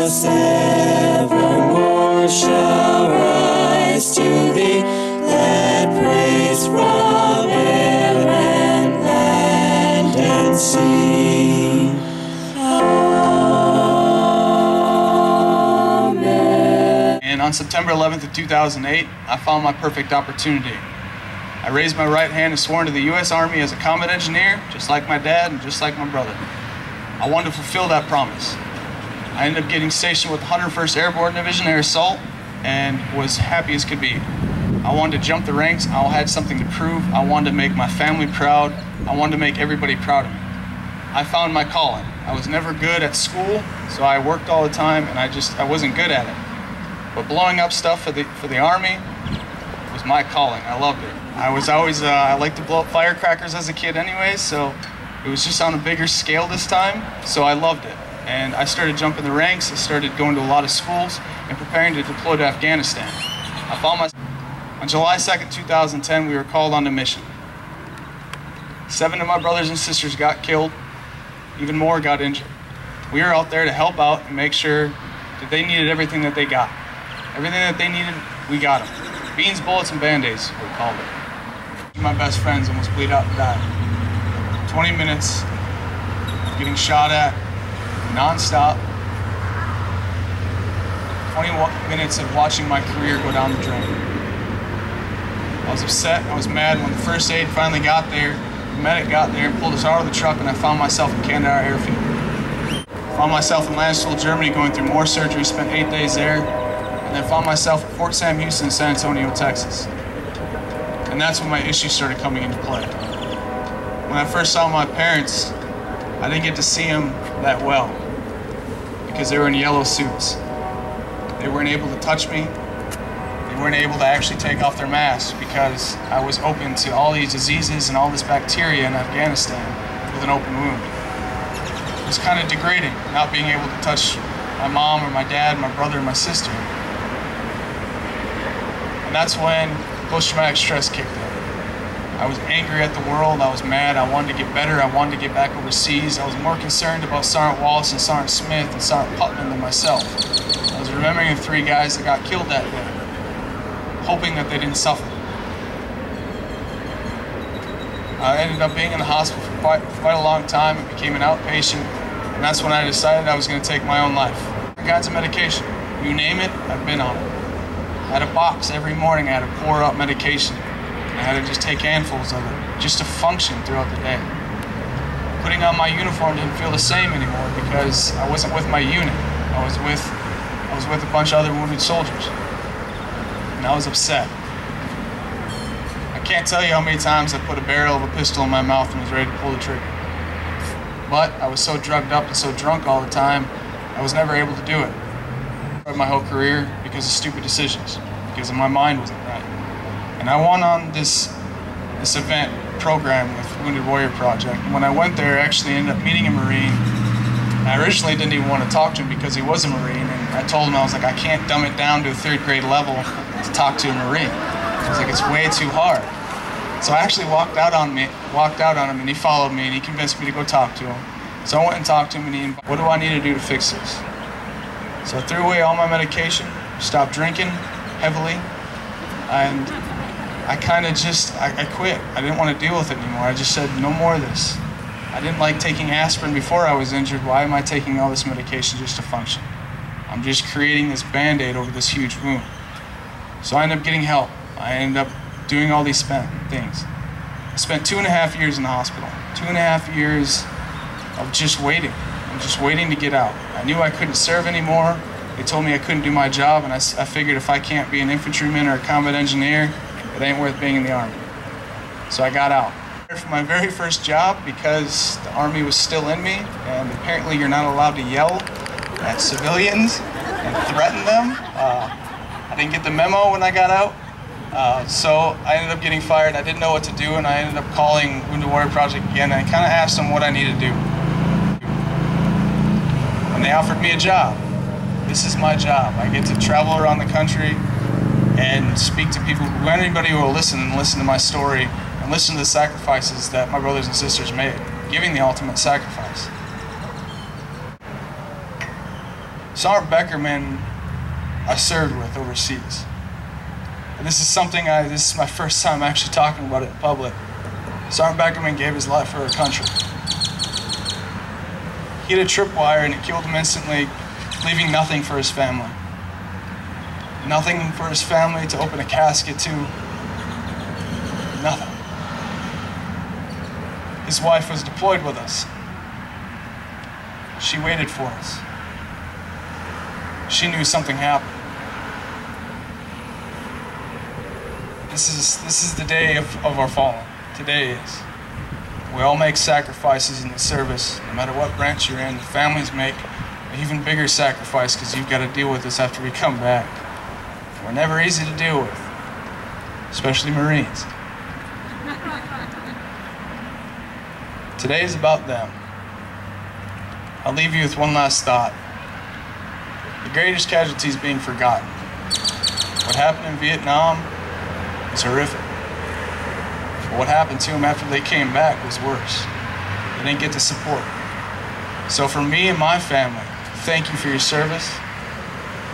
us evermore shall rise to thee. Let praise from air and land and sea. Amen. And on September 11th of 2008, I found my perfect opportunity. I raised my right hand and swore into the U.S. Army as a combat engineer, just like my dad and just like my brother. I wanted to fulfill that promise. I ended up getting stationed with the 101st Airborne Division Air Assault and was happy as could be. I wanted to jump the ranks. I had something to prove. I wanted to make my family proud. I wanted to make everybody proud of me. I found my calling. I was never good at school, so I worked all the time and I wasn't good at it. But blowing up stuff for the Army was my calling. I loved it. I liked to blow up firecrackers as a kid anyways, so it was just on a bigger scale this time, so I loved it. And I started jumping the ranks, I started going to a lot of schools and preparing to deploy to Afghanistan. On July 2nd, 2010, we were called on a mission. 7 of my brothers and sisters got killed, even more got injured. We were out there to help out and make sure that they needed everything that they got. Everything that they needed, we got them. Beans, bullets, and band-aids, we called it. My best friends almost bleed out and died. 20 minutes of getting shot at non-stop. 20 minutes of watching my career go down the drain. I was upset, I was mad when the first aid finally got there. The medic got there and pulled us out of the truck, and I found myself in Kandahar airfield. I found myself in Landstuhl, Germany, going through more surgery, spent 8 days there, and then found myself at Fort Sam Houston, San Antonio, Texas. And that's when my issues started coming into play. When I first saw my parents, I didn't get to see them that well because they were in yellow suits. They weren't able to touch me. They weren't able to actually take off their masks because I was open to all these diseases and all this bacteria in Afghanistan with an open wound. It was kind of degrading not being able to touch my mom or my dad, my brother, or my sister. And that's when post-traumatic stress kicked in. I was angry at the world, I was mad, I wanted to get better, I wanted to get back overseas. I was more concerned about Sergeant Wallace and Sergeant Smith and Sergeant Putman than myself. I was remembering the 3 guys that got killed that day, hoping that they didn't suffer. I ended up being in the hospital for quite a long time. It became an outpatient, and that's when I decided I was going to take my own life. All kinds of medication, you name it, I've been on it. I had a box every morning. I had to pour out medication. I had to just take handfuls of it just to function throughout the day. Putting on my uniform didn't feel the same anymore because I wasn't with my unit. I was with a bunch of other wounded soldiers, and I was upset. I can't tell you how many times I put a barrel of a pistol in my mouth and was ready to pull the trigger. But I was so drugged up and so drunk all the time, I was never able to do it. My whole career because of stupid decisions, because my mind wasn't right. And I went on this event program with Wounded Warrior Project. And when I went there, I actually ended up meeting a Marine. And I originally didn't even want to talk to him because he was a Marine. And I told him, I was like, I can't dumb it down to a 3rd grade level to talk to a Marine. I was like, it's way too hard. So I actually walked out on him, and he followed me, and he convinced me to go talk to him. So I went and talked to him, and he invited, what do I need to do to fix this? So I threw away all my medication, stopped drinking heavily, and I kind of I quit. I didn't want to deal with it anymore. I just said, no more of this. I didn't like taking aspirin before I was injured. Why am I taking all this medication just to function? I'm just creating this Band-Aid over this huge wound. So I ended up getting help. I ended up doing all these things. I spent 2.5 years in the hospital. 2.5 years of just waiting. Just waiting to get out. I knew I couldn't serve anymore. They told me I couldn't do my job, and I figured if I can't be an infantryman or a combat engineer, it ain't worth being in the Army. So I got out. For my very first job, because the Army was still in me, and apparently you're not allowed to yell at civilians and threaten them. I didn't get the memo when I got out, so I ended up getting fired. I didn't know what to do, and I ended up calling Wounded Warrior Project again, and I kind of asked them what I needed to do. And they offered me a job. This is my job. I get to travel around the country and speak to people, anybody who will listen to my story and listen to the sacrifices that my brothers and sisters made, giving the ultimate sacrifice. Sergeant Beckerman I served with overseas. And this is something this is my first time actually talking about it in public. Sergeant Beckerman gave his life for our country. He had a tripwire and it killed him instantly, leaving nothing for his family. Nothing for his family to open a casket to. Nothing. His wife was deployed with us. She waited for us. She knew something happened. This is the day of our fallen. Today is. We all make sacrifices in the service, no matter what branch you're in. The families make an even bigger sacrifice because you've got to deal with this after we come back. We're never easy to deal with, especially Marines. Today is about them. I'll leave you with one last thought. The greatest casualty is being forgotten. What happened in Vietnam was horrific. But what happened to them after they came back was worse. They didn't get the support. So for me and my family, thank you for your service.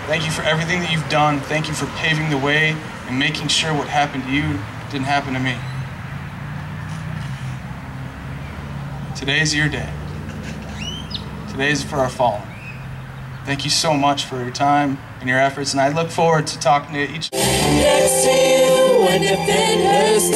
Thank you for everything that you've done. Thank you for paving the way and making sure what happened to you didn't happen to me. Today's your day. Today's for our fallen. Thank you so much for your time and your efforts, and I look forward to talking to each. Next to you, when defenders